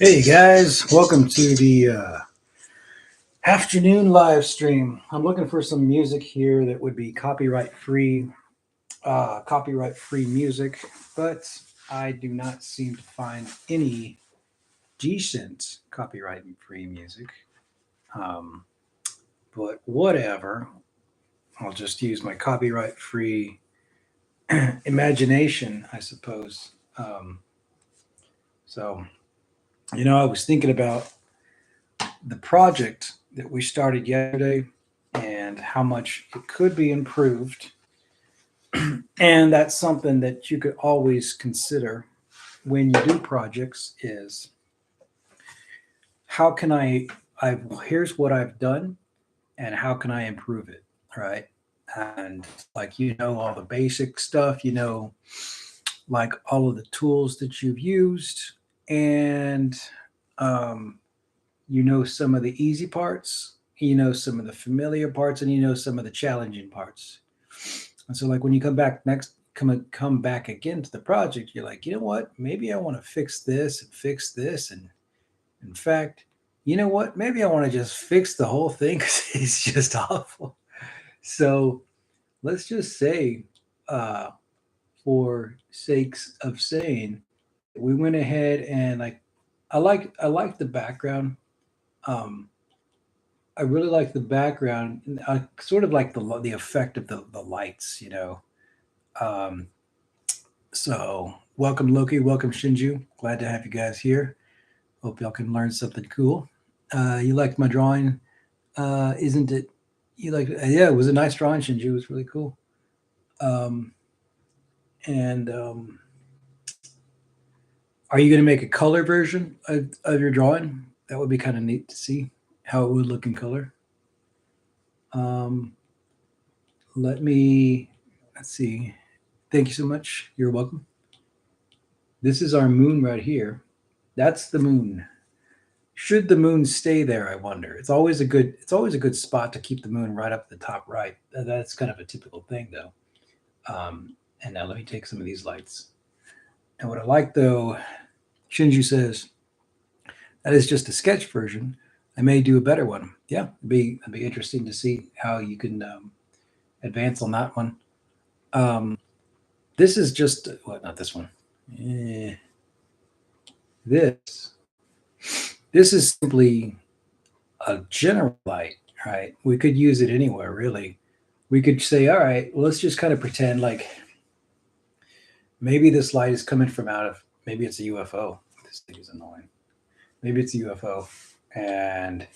Hey guys, welcome to the afternoon live stream. I'm looking for some music here that would be copyright free music, but I do not seem to find any decent copyright free music. Um, but whatever, I'll just use my copyright free imagination, I suppose. So, I was thinking about the project that we started yesterday and how much it could be improved. And that's something that you could always consider when you do projects is how can I here's what I've done and how can I improve it, right? And like all the basic stuff, like all of the tools that you've used and um, some of the easy parts, some of the familiar parts, and some of the challenging parts. And so, like when you come back again to the project, you're like, you know what? Maybe I want to fix this and fix this, and in fact, you know what? Maybe I want to just fix the whole thing because it's just awful. So let's just say, uh, for sakes of saying, we went ahead and I like the background. Um, I really like the background. I sort of like the effect of the lights. Um, so welcome Loki, welcome Shinju. Glad to have you guys here. Hope y'all can learn something cool. You liked my drawing, isn't it? You like? Yeah, it was a nice drawing, Shinju. It was really cool. Um, and are you going to make a color version of your drawing? That would be kind of neat to see how it would look in color. Um, let me let's see. Thank you so much. You're welcome. This is our moon right here. That's the moon. Should the moon stay there, I wonder. It's always a good spot to keep the moon right up at the top right. That's kind of a typical thing though. And now let me take some of these lights. And what I like though, Shinju says that is just a sketch version. I may do a better one. Yeah, it'd be interesting to see how you can advance on that one. Um, this is just what, not this one. Eh, this this is simply a general light, right? We could use it anywhere, really. We could say, all right, well, let's just kind of pretend like maybe this light is coming from out of, maybe it's a UFO. This thing is annoying. Maybe it's a UFO, and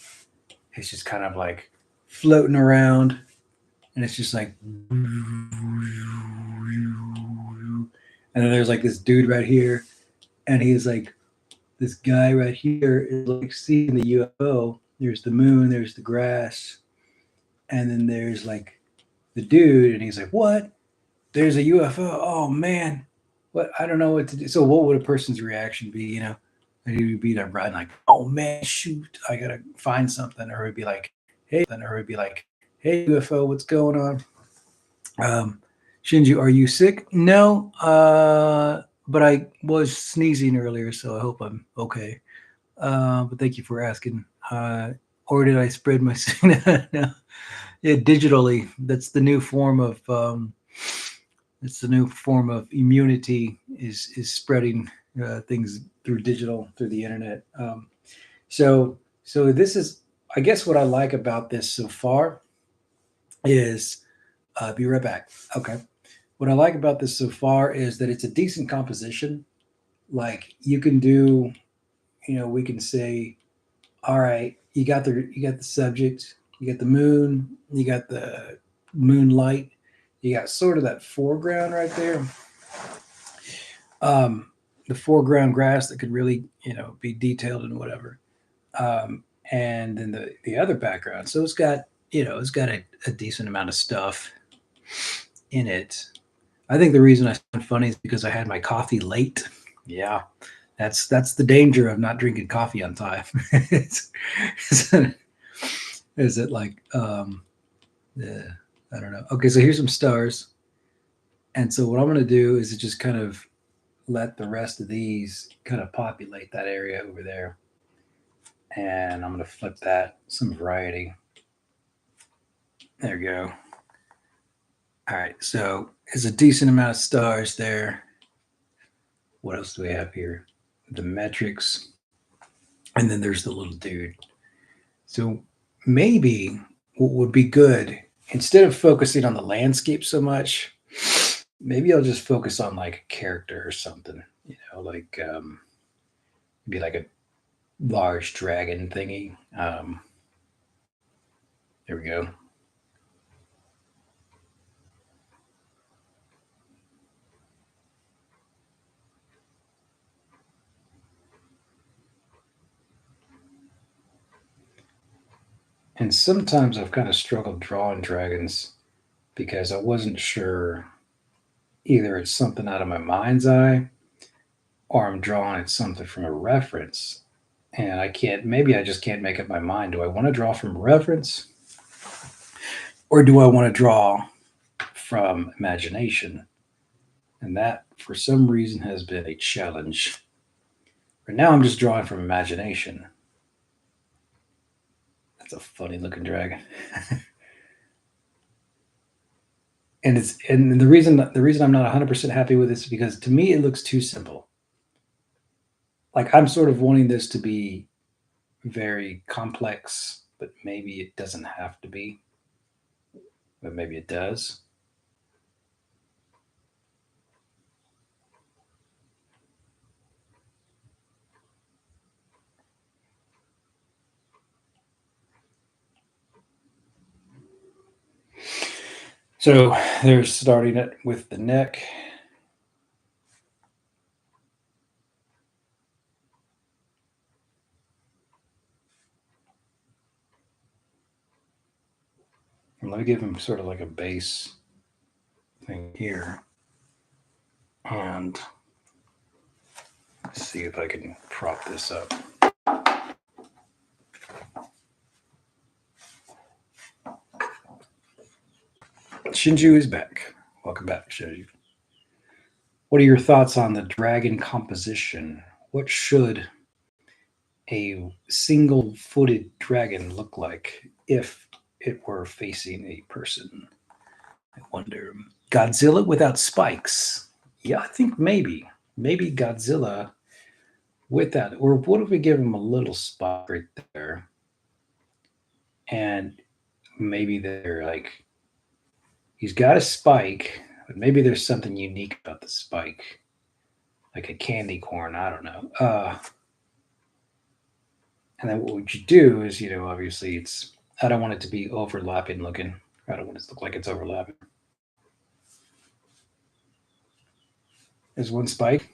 it's just kind of like floating around, and it's just like, and then there's like this dude right here, and he's like, this guy right here is like seeing the UFO. There's the moon, there's the grass, and then there's like the dude, and he's like, "What? There's a UFO? Oh man, what? I don't know what to do." So, what would a person's reaction be? And he would be like, right, like, "Oh man, shoot, I gotta find something," or it'd be like, "Hey UFO, what's going on?" Shinju, are you sick? No, but I was sneezing earlier, so I hope I'm okay. But thank you for asking. Or did I spread my no. Yeah, digitally? That's the new form of it's the new form of immunity is spreading things through digital through the internet. So this is, I guess, what I like about this so far is be right back. Okay. What I like about this so far is that it's a decent composition. Like you can do, we can say, all right, you got the subject, you got the moon, you got the moonlight, you got sort of that foreground right there. Um, the foreground grass that could really, be detailed and whatever. Um, and then the other background. So it's got a decent amount of stuff in it. I think the reason I sound funny is because I had my coffee late. Yeah, that's the danger of not drinking coffee on time. it's, is it like I don't know. Okay, so here's some stars, and so what I'm gonna do is just kind of let the rest of these kind of populate that area over there. And I'm going to flip that some variety. There we go. All right, so there's a decent amount of stars there. What else do we have here? The metrics. And then there's the little dude. So maybe what would be good, instead of focusing on the landscape so much, maybe I'll just focus on like a character or something, like maybe like a large dragon thingy. There we go. And sometimes I've kind of struggled drawing dragons because I wasn't sure either it's something out of my mind's eye or I'm drawing at something from a reference. And maybe I just can't make up my mind. Do I want to draw from reference or do I want to draw from imagination? And that, for some reason, has been a challenge. Right now, I'm just drawing from imagination. That's a funny looking dragon. and the reason I'm not 100% happy with this is because to me it looks too simple. Like I'm sort of wanting this to be very complex, but maybe it doesn't have to be. But maybe it does. So they're starting it with the neck. And let me give him sort of like a base thing here. And let's see if I can prop this up. Shinju is back. Welcome back, Shinju. What are your thoughts on the dragon composition? What should a single-footed dragon look like if it were facing a person? I wonder. Godzilla without spikes. Yeah, I think maybe Godzilla with that. Or what if we give him a little spot right there? And maybe they're like, he's got a spike, but maybe there's something unique about the spike. Like a candy corn, I don't know. And then what would you do is, obviously I don't want it to be overlapping looking. I don't want it to look like it's overlapping. There's one spike.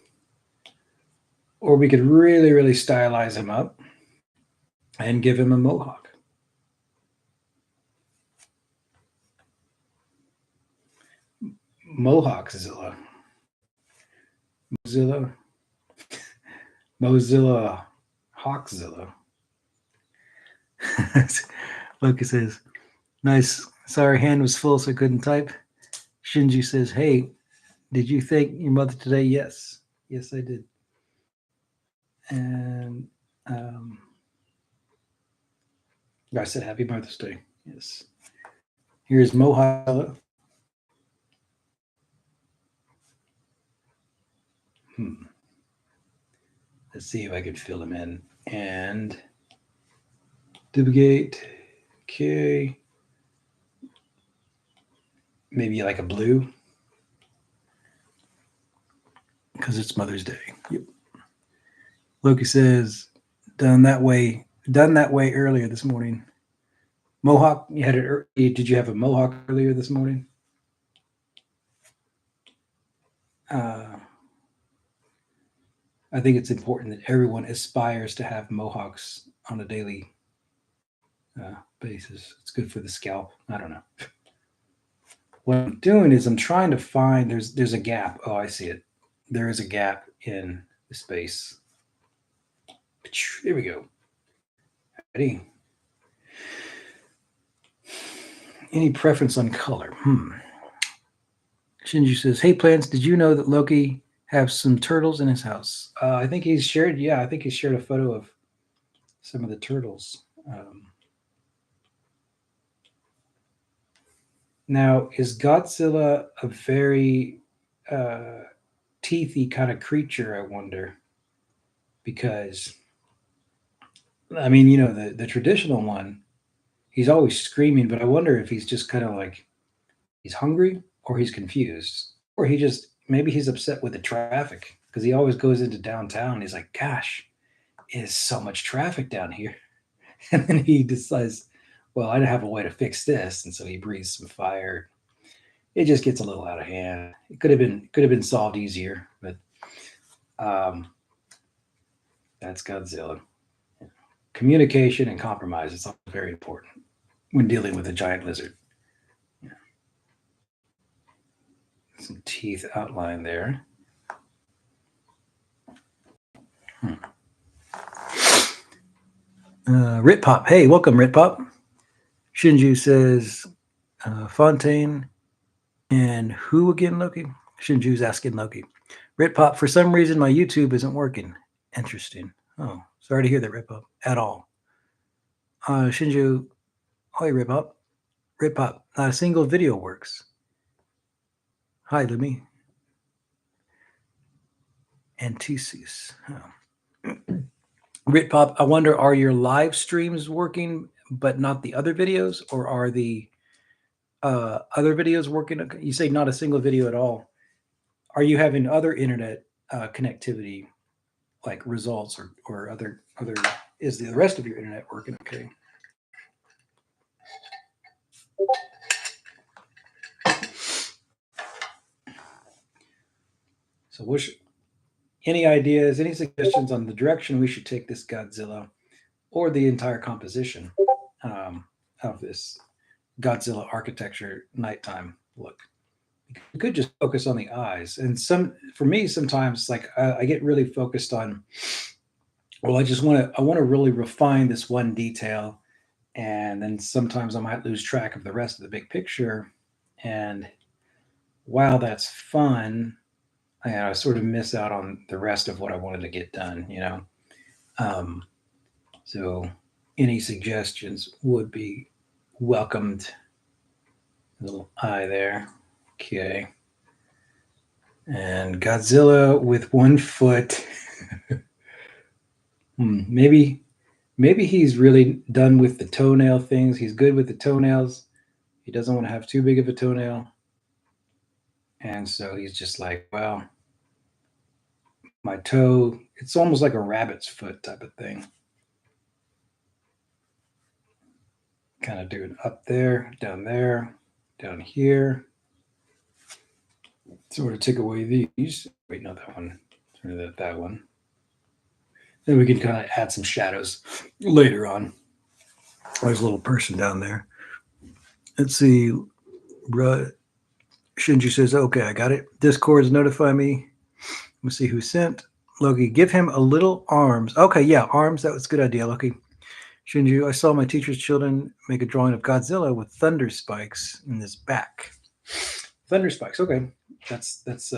Or we could really, really stylize him up and give him a mohawk. Mohawkzilla. Mozilla Hawkzilla. Lucas says, nice. Sorry, hand was full, so I couldn't type. Shinji says, hey, did you thank your mother today? Yes. Yes, I did. And I said happy Mother's Day. Yes. Here's Mohawk. Let's see if I can fill him in. And duplicate. Okay. Maybe like a blue. Because it's Mother's Day. Yep. Loki says, done that way earlier this morning. Mohawk, you had it. Did you have a mohawk earlier this morning? I think it's important that everyone aspires to have mohawks on a daily basis. It's good for the scalp. I don't know. What I'm doing is I'm trying to find. There's a gap. Oh, I see it. There is a gap in the space. Here we go. Ready? Any preference on color? Shinju says, hey, Plants, did you know that Loki have some turtles in his house. I think he's shared. Yeah, I think he shared a photo of some of the turtles. Now, is Godzilla a very uh, teethy kind of creature? I wonder, because I mean, the traditional one, he's always screaming, but I wonder if he's just kind of like he's hungry or he's confused or he just maybe he's upset with the traffic because he always goes into downtown. He's like, "Gosh, it is so much traffic down here," and then he decides, "Well, I have a way to fix this," and so he breathes some fire. It just gets a little out of hand. It could have been solved easier, but um, that's Godzilla. Communication and compromise is very important when dealing with a giant lizard. Yeah. Some teeth outlined there. Hmm. Ritpop. Hey, welcome, Ritpop. Shinju says Fontaine and who again, Loki? Shinju's asking Loki. Ritpop, for some reason my YouTube isn't working. Interesting. Oh, sorry to hear that, Ritpop, at all. Shinju, hi, Ritpop. Ritpop, not a single video works. Hi, Lumi. Antisis. Oh. Ritpop, I wonder, are your live streams working but not the other videos, or are the other videos working? You say not a single video at all. Are you having other internet connectivity, like results, or other? Is the rest of your internet working okay? So, any ideas, any suggestions on the direction we should take this Godzilla, or the entire composition um, of this Godzilla architecture nighttime look? You could just focus on the eyes, and for me sometimes like I get really focused on. Well, I want to really refine this one detail, and then sometimes I might lose track of the rest of the big picture. And while that's fun, I sort of miss out on the rest of what I wanted to get done. Um, so any suggestions would be welcomed. Little eye there. Okay. And Godzilla with 1 foot. Maybe he's really done with the toenail things. He's good with the toenails. He doesn't want to have too big of a toenail. And so he's just like, well, my toe, it's almost like a rabbit's foot type of thing. Kind of doing up there, down here. Sort of take away these. Wait, not that one. That one. Then we can kind of add some shadows later on. There's a little person down there. Let's see. Shinji says, okay, I got it. Discords notify me. Let's see who sent. Loki, give him a little arms. Okay, yeah, arms. That was a good idea, Loki. Shinju, I saw my teacher's children make a drawing of Godzilla with thunder spikes in his back. Thunder spikes. Okay, that's let's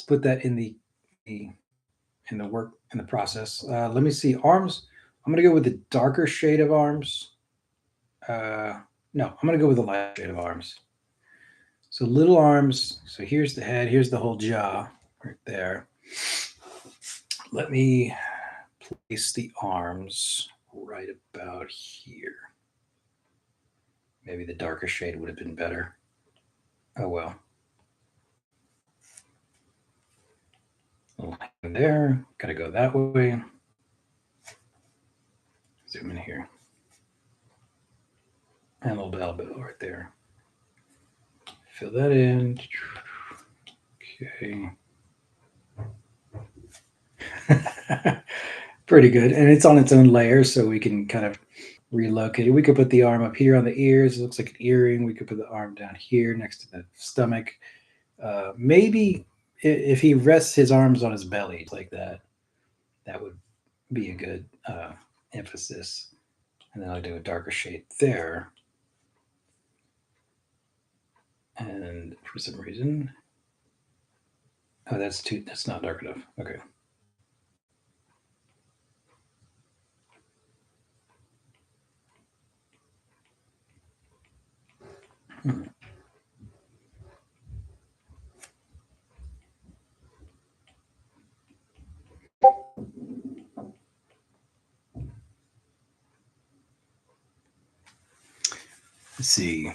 put that in the work in the process. Let me see arms. I'm gonna go with the darker shade of arms. No, I'm gonna go with the light shade of arms. So little arms. So here's the head. Here's the whole jaw right there. Let me place the arms right about here. Maybe the darker shade would have been better. Oh well. A little hand there. Gotta go that way. Zoom in here. And a little elbow right there. Fill that in. Okay. Pretty good. And it's on its own layer, so we can kind of relocate it. We could put the arm up here on the ears. It looks like an earring. We could put the arm down here next to the stomach. Maybe if he rests his arms on his belly like that, that would be a good emphasis. And then I'll do a darker shade there. And for some reason, Oh, that's not dark enough. Okay. Hmm. Let's see.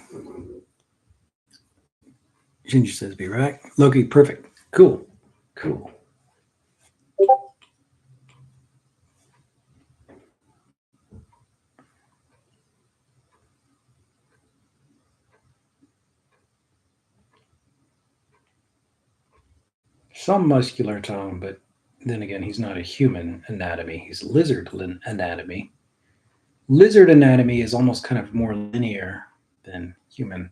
Ginger says be right. Loki, perfect. Cool. Cool. Some muscular tone, but then again, he's not a human anatomy. He's lizard anatomy. Lizard anatomy is almost kind of more linear than human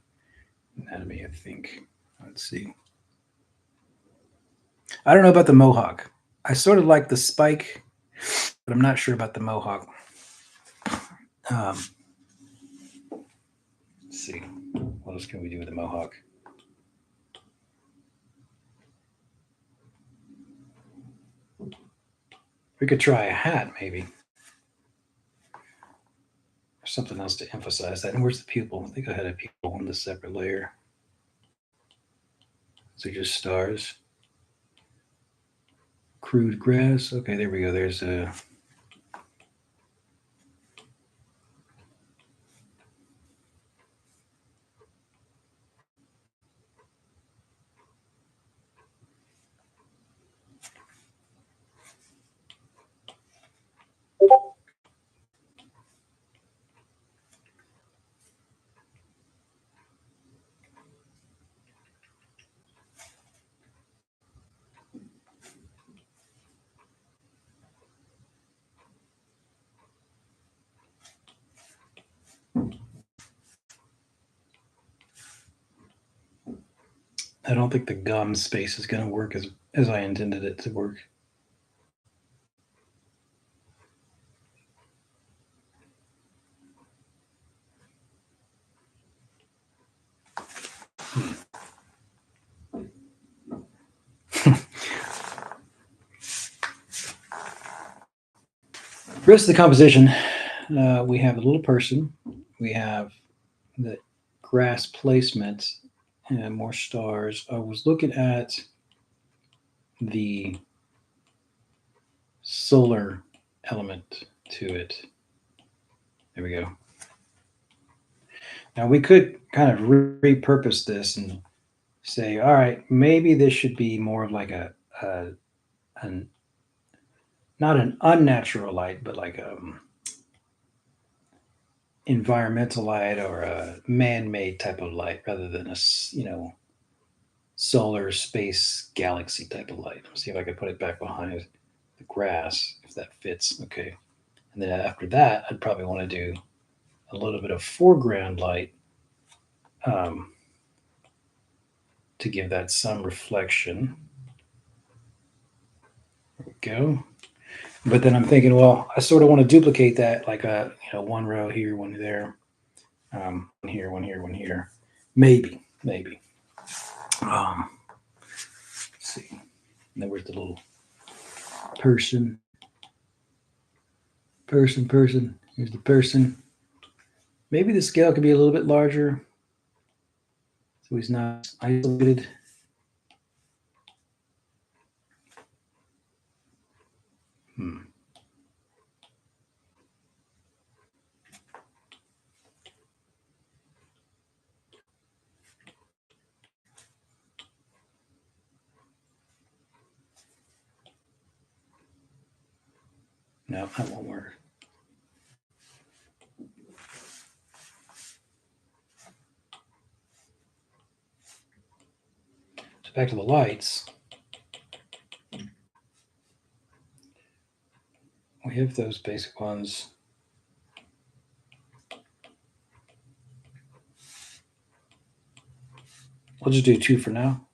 anatomy, I think. Let's see. I don't know about the mohawk. I sort of like the spike, but I'm not sure about the mohawk. Um, let's see. What else can we do with the mohawk? We could try a hat, maybe. Or something else to emphasize that. And where's the pupil? I think I had a pupil on this separate layer. So just stars. Crude grass. Okay, there we go. There's a. I don't think the gum space is going to work as I intended it to work. The rest of the composition, we have a little person. We have the grass placement and more stars. I was looking at the solar element to it. There we go. Now we could kind of repurpose this and say, all right, maybe this should be more of like a an not an unnatural light, but like environmental light or a man-made type of light rather than solar space galaxy type of light. Let's see if I can put it back behind the grass if that fits. Okay. And then after that, I'd probably want to do a little bit of foreground light um, to give that some reflection. There we go. But then I'm thinking, well, I sort of want to duplicate that, like a one row here, one there, one here, one here, one here. Maybe. Let's see. And then where's the little person? Person. Here's the person. Maybe the scale could be a little bit larger, so he's not isolated. Hmm. No, that won't work. So back to the lights. We have those basic ones. We'll just do two for now.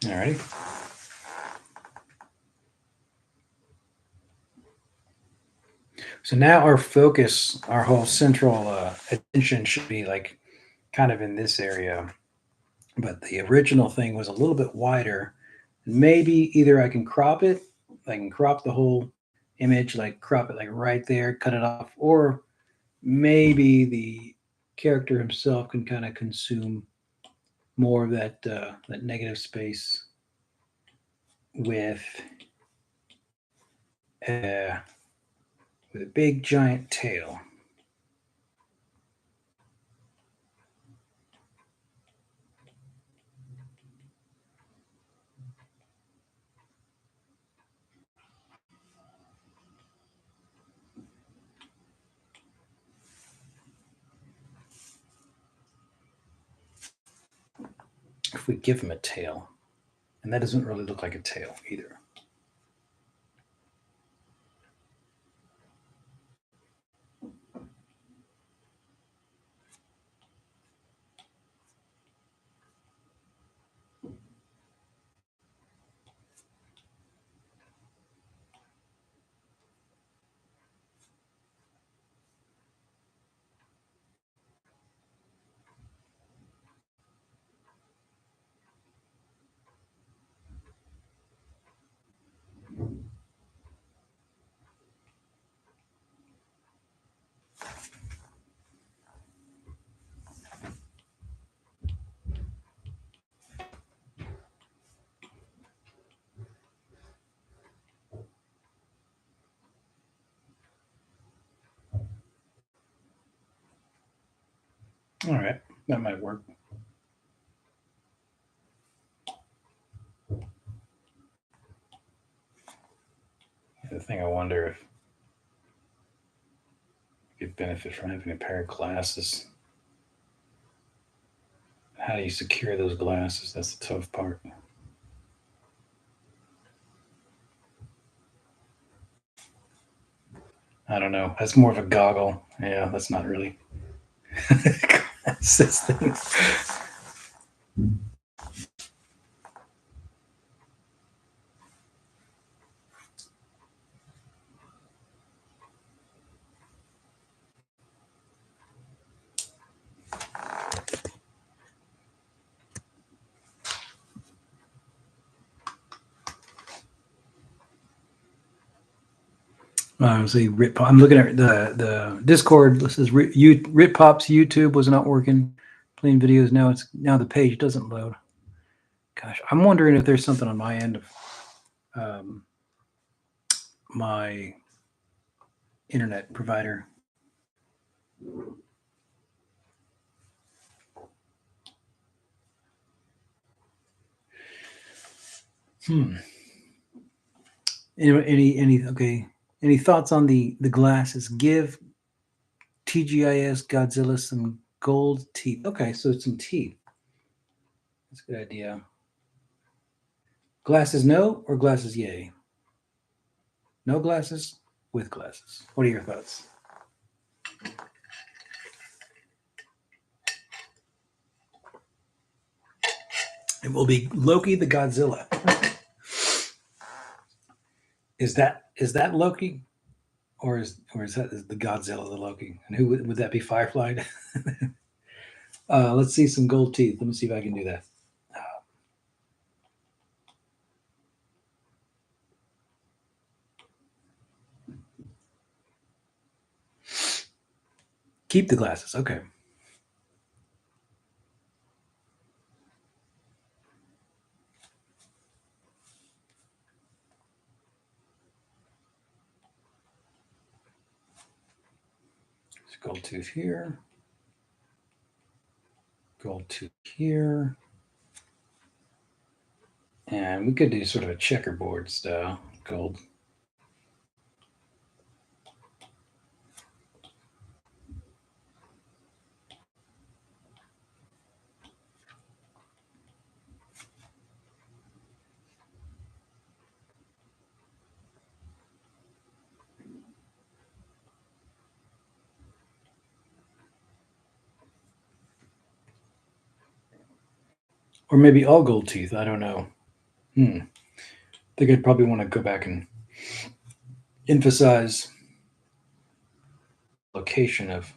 Alrighty. So now our focus, our whole central attention should be like kind of in this area. But the original thing was a little bit wider. Maybe either I can crop it, I can crop the whole image, like crop it like right there, cut it off, or maybe the character himself can kind of consume more of that negative space with uh, with a big giant tail. If we give him a tail, and that doesn't really look like a tail either. All right, that might work. The thing I wonder if you could benefit from having a pair of glasses. How do you secure those glasses? That's the tough part. I don't know. That's more of a goggle. Yeah, that's not really glasses thing. See, I'm looking at the Discord. This is Ritpop's YouTube was not working. Playing videos now. Now the page doesn't load. Gosh, I'm wondering if there's something on my end of um, my internet provider. Hmm. Any okay? Any thoughts on the glasses? Give TGIS Godzilla some gold teeth. Okay, so it's some teeth. That's a good idea. Glasses no or glasses yay? No glasses, with glasses. What are your thoughts? It will be Loki the Godzilla. Is that Loki, or is the Godzilla the Loki? And who would that be? Firefly. Let's see some gold teeth. Let me see if I can do that. Keep the glasses. Okay. There's gold tooth here. Gold tooth here. And we could do sort of a checkerboard style gold. Or maybe all gold teeth. I don't know. I think I'd probably want to go back and emphasize location of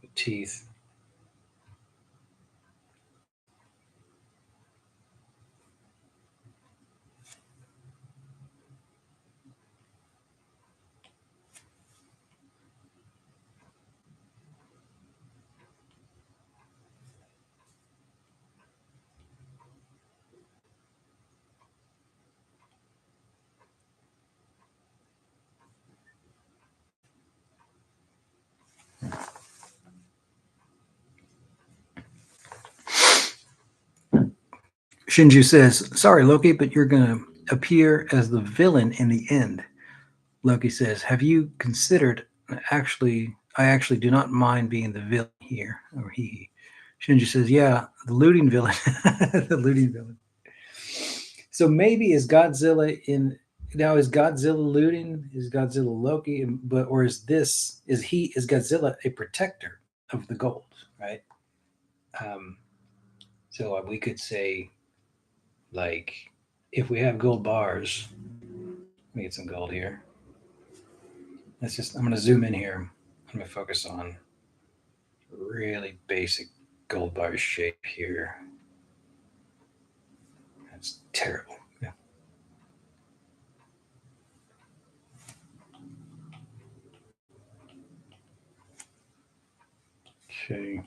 the teeth. Shinju says, "Sorry, Loki, but you're going to appear as the villain in the end." Loki says, "Have you considered actually? I actually do not mind being the villain here." Or he. Shinju says, "Yeah, the looting villain, the looting villain." So maybe is Godzilla in now? Is Godzilla looting? Is Godzilla Loki? But or is Godzilla a protector of the gold? Right. Um, so we could say like if we have gold bars, let me get some gold here. I'm going to zoom in here. I'm going to focus on really basic gold bar shape here. That's terrible. Yeah. Okay.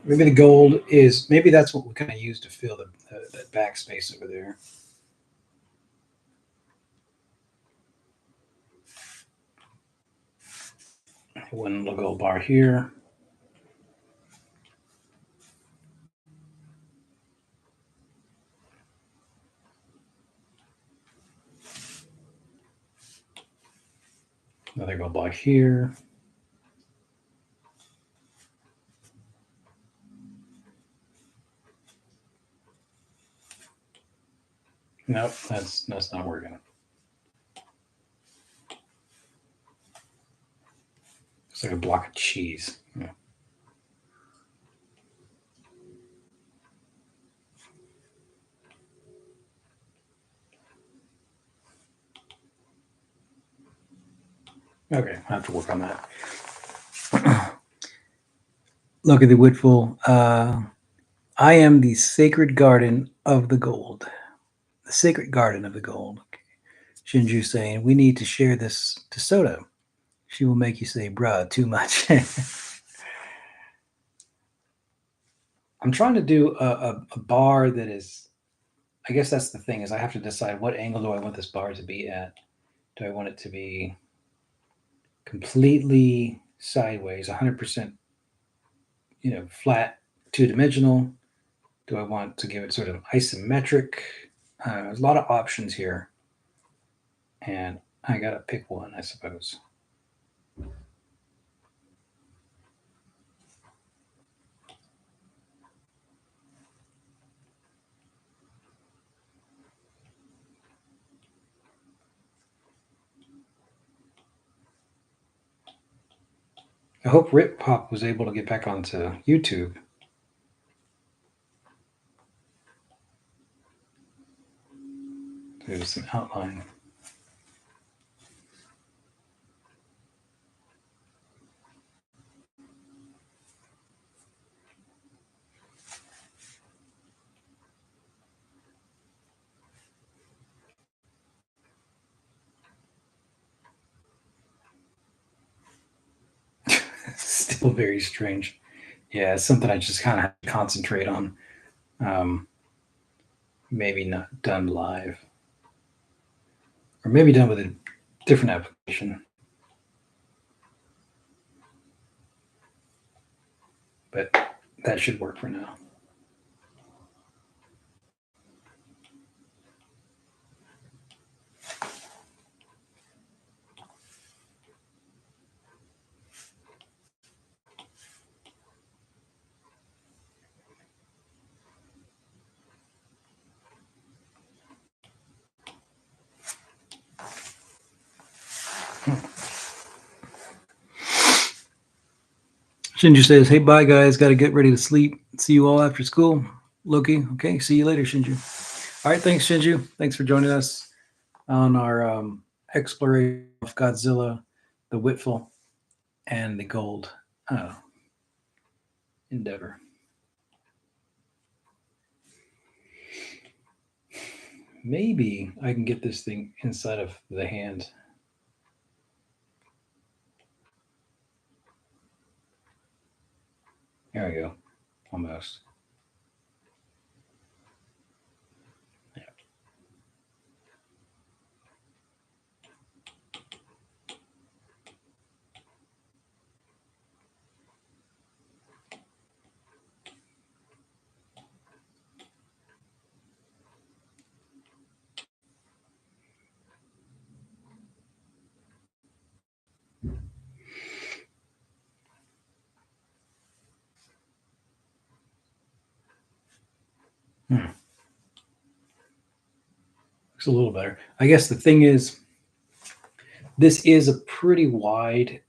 Maybe the gold is maybe that's what we kind of use to fill that backspace over there. One little gold bar here. Another gold bar here. Nope, that's not working. It's like a block of cheese. Yeah. Okay, I have to work on that. Look at the Woodful. I am the sacred garden of the gold. The sacred garden of the gold. Shinju saying, we need to share this to Soda. She will make you say, bruh, too much. I'm trying to do a bar that is, I guess that's the thing, is I have to decide what angle do I want this bar to be at. Do I want it to be completely sideways, 100%, flat, two-dimensional? Do I want to give it sort of isometric? There's a lot of options here, and I gotta pick one, I suppose. I hope Rip Pop was able to get back onto YouTube. There's some outline. Still very strange. Yeah, it's something I just kind of have to concentrate on. Um, maybe not done live, or maybe done with a different application. But that should work for now. Shinju says, "Hey, bye guys. Got to get ready to sleep. See you all after school." Loki, okay. See you later, Shinju. All right, thanks, Shinju. Thanks for joining us on our exploration of Godzilla, the Whitful, and the Gold endeavor. Maybe I can get this thing inside of the hand. There we go. Almost. Yeah. Looks a little better. I guess the thing is, this is a pretty wide,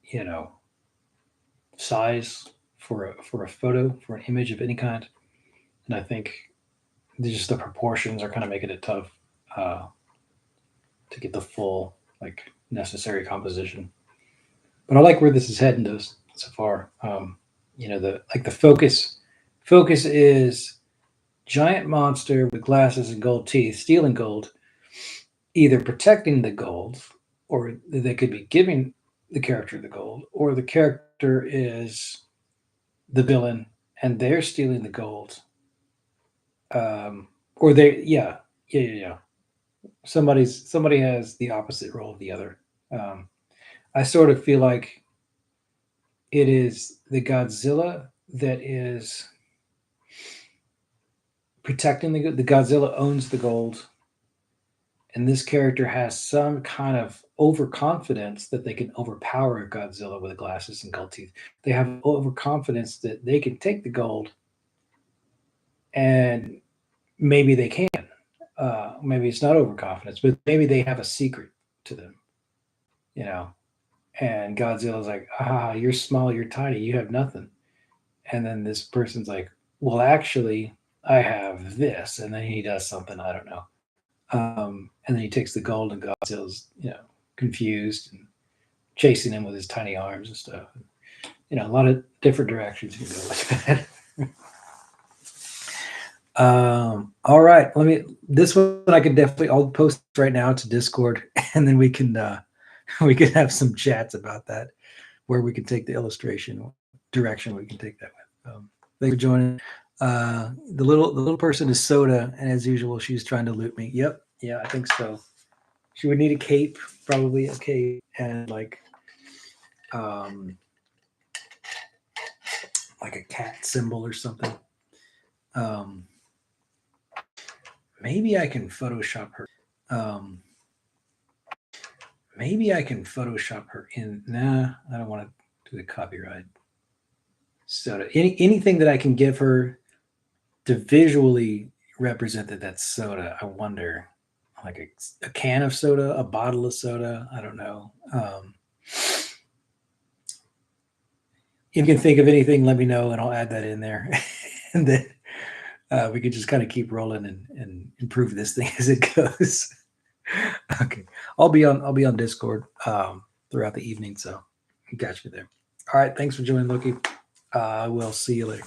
you know, size for a photo, for an image of any kind, and I think just the proportions are kind of making it tough uh, to get the full like necessary composition. But I like where this is heading to so far. The focus is giant monster with glasses and gold teeth stealing gold, either protecting the gold, or they could be giving the character the gold, or the character is the villain and they're stealing the gold. Or they, yeah. Somebody has the opposite role of the other. Um, I sort of feel like it is the Godzilla that is protecting the Godzilla owns the gold, and this character has some kind of overconfidence that they can overpower Godzilla with glasses and gold teeth. They have overconfidence that they can take the gold, and maybe they can. Maybe it's not overconfidence, but maybe they have a secret to them, you know. And Godzilla's like, "Ah, you're small, you're tiny, you have nothing." And then this person's like, "Well, actually, I have this," and then he does something I don't know. And then he takes the gold, and Godzilla's confused and chasing him with his tiny arms and stuff. A lot of different directions you can go with that. All right, this one I could definitely, I'll post right now to Discord, and then we can have some chats about that, where we can take the illustration direction we can take that with. Thanks for joining. The little person is Soda, and as usual, she's trying to loot me. Yep, yeah, I think so. She would need a cape, probably a cape, and like a cat symbol or something. Maybe I can Photoshop her. Maybe I can Photoshop her in. Nah, I don't want to do the copyright. Soda. Anything that I can give her to visually represent that's soda. I wonder, like a can of soda, a bottle of soda. I don't know. If you can think of anything, let me know, and I'll add that in there, and then we can just kind of keep rolling and improve this thing as it goes. Okay, I'll be on Discord throughout the evening, so catch me there. All right, thanks for joining, Loki. I will see you later.